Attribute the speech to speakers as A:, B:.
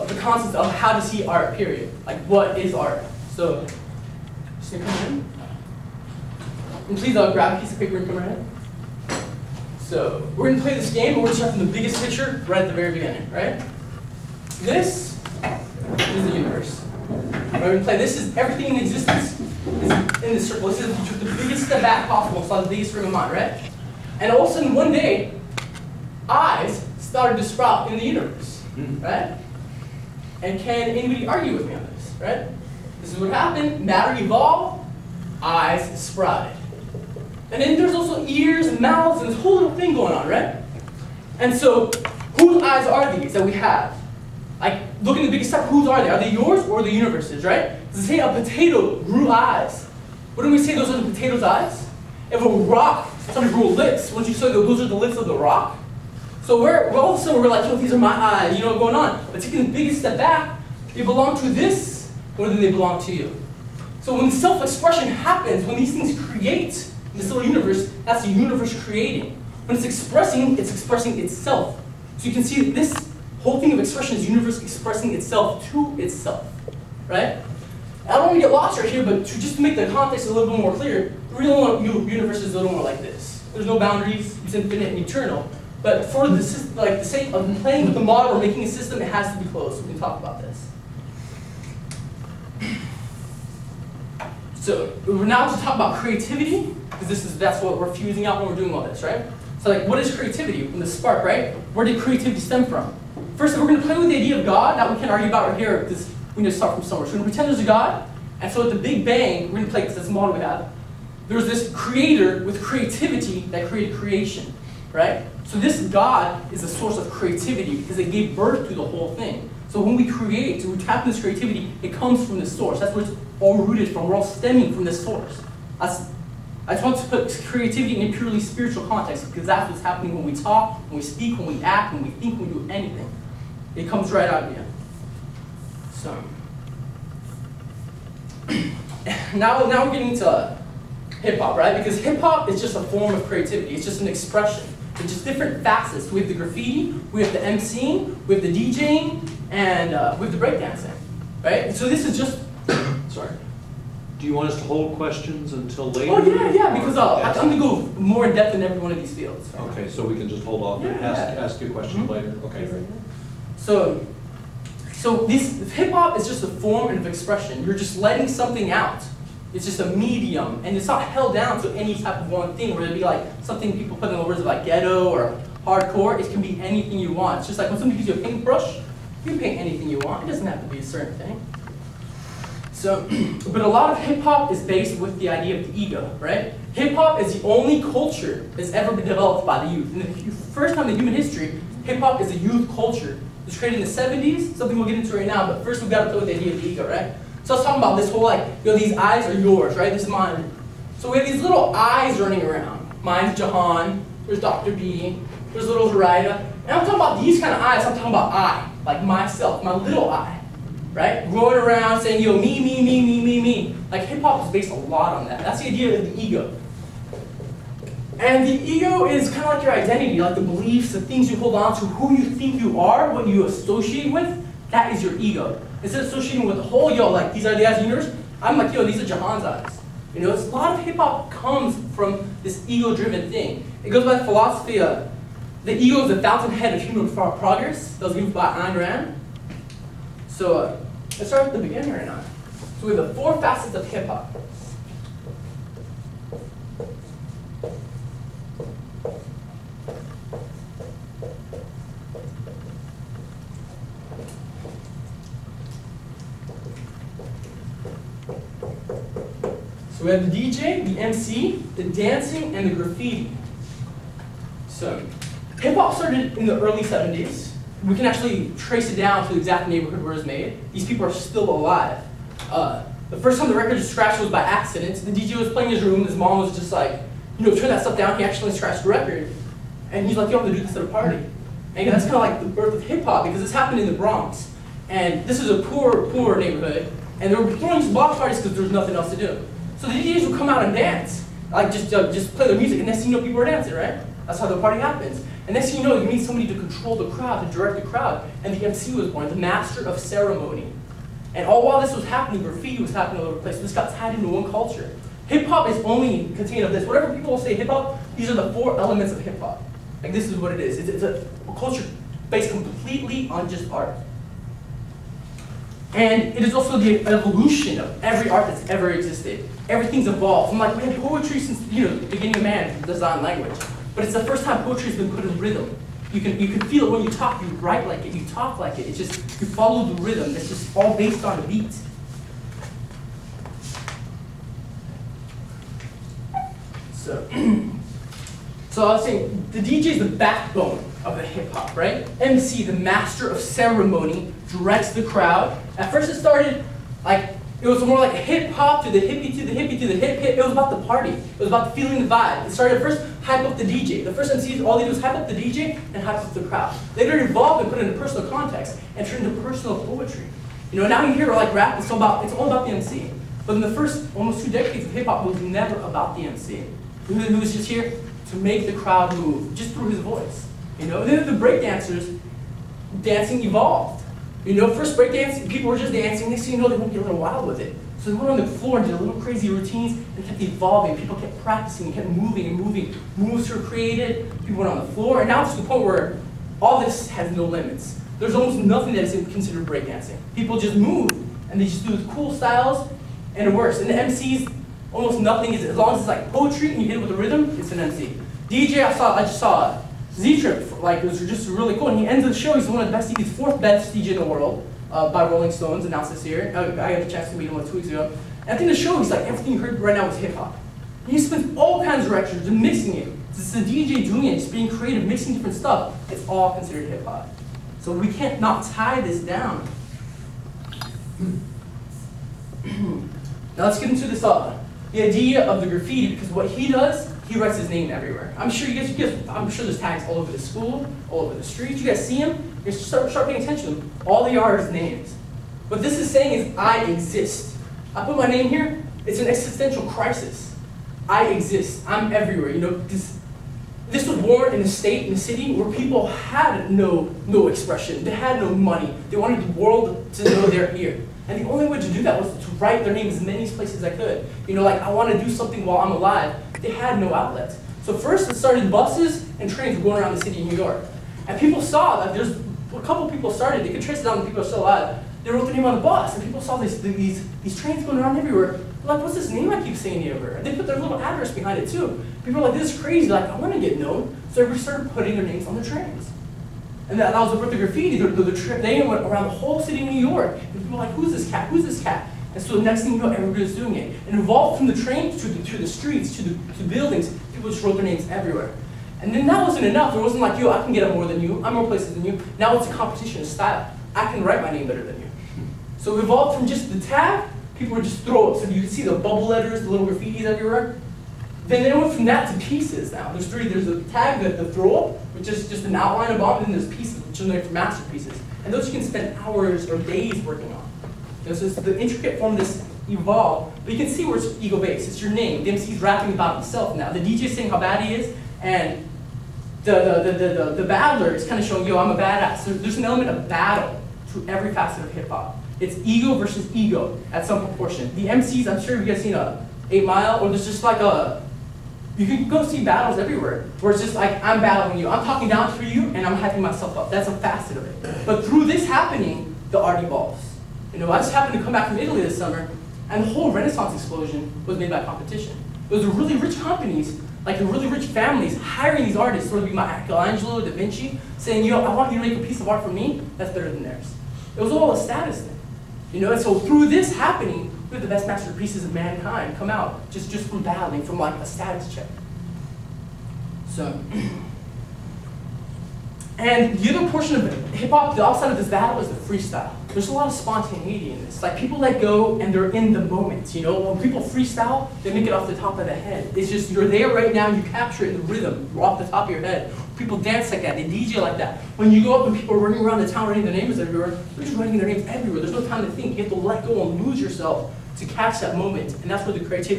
A: the concept of how to see art, period. Like, what is art? So, just gonna come in. And please grab a piece of paper and come right in. So, we're gonna play this game, but we're just from the biggest picture right at the very beginning, right? This is the universe. We're gonna play, this is everything in existence is in this circle. This is if you took the biggest step back possible, so the biggest frame of mind, right? And all of a sudden, one day, eyes started to sprout in the universe, right? And can anybody argue with me on this, right? This is what happened. Matter evolved, eyes sprouted. And then there's also ears and mouths and this whole little thing going on, right? And so, whose eyes are these that we have? Like, look at the biggest step, whose are they? Are they yours or the universe's, right? Does it say a potato grew eyes? Wouldn't we say those are the potato's eyes? If a rock, somebody grew lips, wouldn't you say those are the lips of the rock? So we're all of a sudden we're like, yo, these are my eyes, you know what's going on? But taking the biggest step back, they belong to this more than they belong to you. So when self-expression happens, when these things create this little universe, that's the universe creating. When it's expressing itself. So you can see that this whole thing of expression is universe expressing itself to itself, right? I don't want to get lost right here, but just to make the context a little bit more clear, the real universe is a little more like this. There's no boundaries, it's infinite and eternal. But for the sake of playing with the model or making a system, it has to be closed. So we can talk about this. So we're now to talk about creativity, because that's what we're fusing out when we're doing all this, right? So like, what is creativity? From the spark, right? Where did creativity stem from? First, we're going to play with the idea of God. That we can argue about right here, because we need to start from somewhere. So we're going to pretend there's a God, and so at the Big Bang, we're going to play, because that's the model we have, there's this creator with creativity that created creation, right? So this God is the source of creativity, because it gave birth to the whole thing. So when we create, when we tap into this creativity, it comes from this source. That's where it's all rooted from. We're all stemming from this source. I just want to put creativity in a purely spiritual context, because that's what's happening when we talk, when we speak, when we act, when we think, when we do anything. It comes right out of you. So now we're getting to hip-hop, right? Because hip-hop is just a form of creativity. It's just an expression. It's just different facets. We have the graffiti, we have the MCing, we have the DJing, and we have the breakdancing, right? So this is just, sorry.
B: Do you want us to hold questions until later?
A: Oh yeah, because I'm going to go more in depth in every one of these fields. Right?
B: Okay, so we can just hold off and ask you questions later? Okay.
A: So this hip-hop is just a form of expression. You're just letting something out. It's just a medium, and it's not held down to any type of one thing, where it'd be like something people put in the words of like ghetto or hardcore. It can be anything you want. It's just like when somebody gives you a paintbrush, you can paint anything you want. It doesn't have to be a certain thing. So, but a lot of hip-hop is based with the idea of the ego, right? Hip-hop is the only culture that's ever been developed by the youth. And the first time in human history, hip-hop is a youth culture. It was created in the 70s, something we'll get into right now, but first we've got to play with the idea of the ego, right? So I was talking about this whole like, these eyes are yours, right? This is mine. So we have these little eyes running around. Mine's Jahan, there's Dr. B, there's little Zoraida. And I'm talking about these kind of eyes, I'm talking about I, like myself, my little I, right? Going around saying, yo, me, me, me, me, me, me. Like hip hop is based a lot on that. That's the idea of the ego. And the ego is kind of like your identity, like the beliefs, the things you hold on to, who you think you are, what you associate with, that is your ego. Instead of associating with the whole, yo, like these are the eyes of the universe, I'm like, yo, these are Jahan's eyes. You know, it's a lot of hip hop comes from this ego-driven thing. It goes by the philosophy of the ego is the fountainhead of human progress. That was given by Ayn Rand. So let's start at the beginning right now. So we have the 4 facets of hip hop. So we have the DJ, the MC, the dancing, and the graffiti. So hip-hop started in the early 70s. We can actually trace it down to the exact neighborhood where it was made. These people are still alive. The first time the record was scratched was by accident. The DJ was playing in his room. His mom was just like, you know, turn that stuff down. He actually scratched the record. And he's like, yo, I'm going to do this at a party. And that's kind of like the birth of hip-hop, because this happened in the Bronx. And this is a poor neighborhood. And they were throwing these block parties because there was nothing else to do. So the DJs would come out and dance, like just play their music, and next thing you know, people are dancing, right? That's how the party happens. And next thing you know, you need somebody to control the crowd, to direct the crowd. And the MC was born, the master of ceremony. And all while this was happening, graffiti was happening all over the place. So this got tied into one culture. Hip-hop is only contained of this. Whatever people will say hip-hop, these are the 4 elements of hip-hop. Like, this is what it is. It's a culture based completely on just art. And it is also the evolution of every art that's ever existed. Everything's evolved. From like, we had poetry since, the beginning of man, design language. But it's the first time poetry has been put in rhythm. You can feel it when you talk. You write like it. You talk like it. It's just, you follow the rhythm. It's just all based on a beat. So I was saying, the DJ is the backbone of the hip hop, right? MC, the master of ceremony, directs the crowd. At first it started like, it was more like a hip hop to the hippie to the hippie to the hip hip. It was about the party. It was about the feeling the vibe. It started first, hype up the DJ. The first MCs, all they do is hype up the DJ and hype up the crowd. Later it evolved and put it into personal context and turned into personal poetry. Now you hear like rap, it's all about the MC. But in the first almost 2 decades of hip hop, it was never about the MC. Who was just here to make the crowd move, just through his voice. And then the breakdancers, dancing evolved. First breakdance, people were just dancing. Next thing you know, they went a little wild with it. So they went on the floor and did little crazy routines and kept evolving. People kept practicing and kept moving and moving. Moves were created. People went on the floor. And now it's to the point where all this has no limits. There's almost nothing that is considered breakdancing. People just move and they just do cool styles and it works. And the MCs, almost nothing is, as long as it's like poetry and you hit it with a rhythm, it's an MC. DJ, I just saw Z-Trip, like, it was just really cool. And he ends the show, he's one of the best, he's 4th best DJ in the world, by Rolling Stones, announced this year. I had a chance to meet him like 2 weeks ago. And at the end of the show, he's like, everything you heard right now is hip hop. And he spends all kinds of records and mixing it. It's the DJ doing it, just being creative, mixing different stuff. It's all considered hip hop. So we can't not tie this down. Now let's get into this, the idea of the graffiti, because what he does, he writes his name everywhere. I'm sure I'm sure there's tags all over the school, all over the streets. You guys see him, you start paying attention to them. All they are is names. What this is saying is, I exist. I put my name here, it's an existential crisis. I exist, I'm everywhere. This was born in a state, in a city, where people had no expression. They had no money. They wanted the world to know they're here. And the only way to do that was to write their name as many places as I could. Like, I want to do something while I'm alive. They had no outlets. So first it started buses and trains were going around the city of New York. And people saw that there's a couple people started, they could trace it down, the people are still alive. They wrote their name on the bus, and people saw these trains going around everywhere. They're like, what's this name I keep seeing everywhere? And they put their little address behind it too. People were like, this is crazy, like, I want to get known. So everybody started putting their names on the trains. And that was the birth of graffiti. They went around the whole city of New York. And people were like, who's this cat? Who's this cat? And so the next thing you know, everybody's doing it. It evolved from the trains to the streets, to the buildings. People just wrote their names everywhere. And then that wasn't enough. It wasn't like, yo, I can get up more than you. I'm more places than you. Now it's a competition of style. I can write my name better than you. So it evolved from just the tag, people would just throw it. So you can see the bubble letters, the little graffitis everywhere. Then they went from that to pieces now. There's 3. There's the tag, the throw up, which is just an outline of it, and then there's pieces, which are like masterpieces. And those you can spend hours or days working on. So it's the intricate form of this evolved, but you can see where it's ego-based. It's your name. The MC's rapping about himself now. The DJ's saying how bad he is, and the battler is kind of showing, yo, I'm a badass. So there's an element of battle to every facet of hip-hop. It's ego versus ego at some proportion. The MCs, I'm sure you guys seen 8 Mile, or there's just like you can go see battles everywhere, where it's just like, I'm battling you. I'm talking down for you, and I'm hyping myself up. That's a facet of it. But through this happening, the art evolves. I just happened to come back from Italy this summer, and the whole Renaissance explosion was made by competition. It was the really rich companies, like the really rich families, hiring these artists, sort of be Michelangelo, Da Vinci, saying, yo, I want you to make a piece of art for me that's better than theirs. It was all a status thing. And so through this happening, we have the best masterpieces of mankind come out, just from battling, from like a status check. So, and the other portion of hip-hop, the outside of this battle, is the freestyle. There's a lot of spontaneity in this. Like, people let go and they're in the moment, When people freestyle, they make it off the top of the head. It's just, you're there right now, you capture it in the rhythm, you're off the top of your head. People dance like that, they DJ like that. When you go up and people are running around the town writing their names everywhere, they're just writing their names everywhere. There's no time to think. You have to let go and lose yourself to catch that moment. And that's where the creativity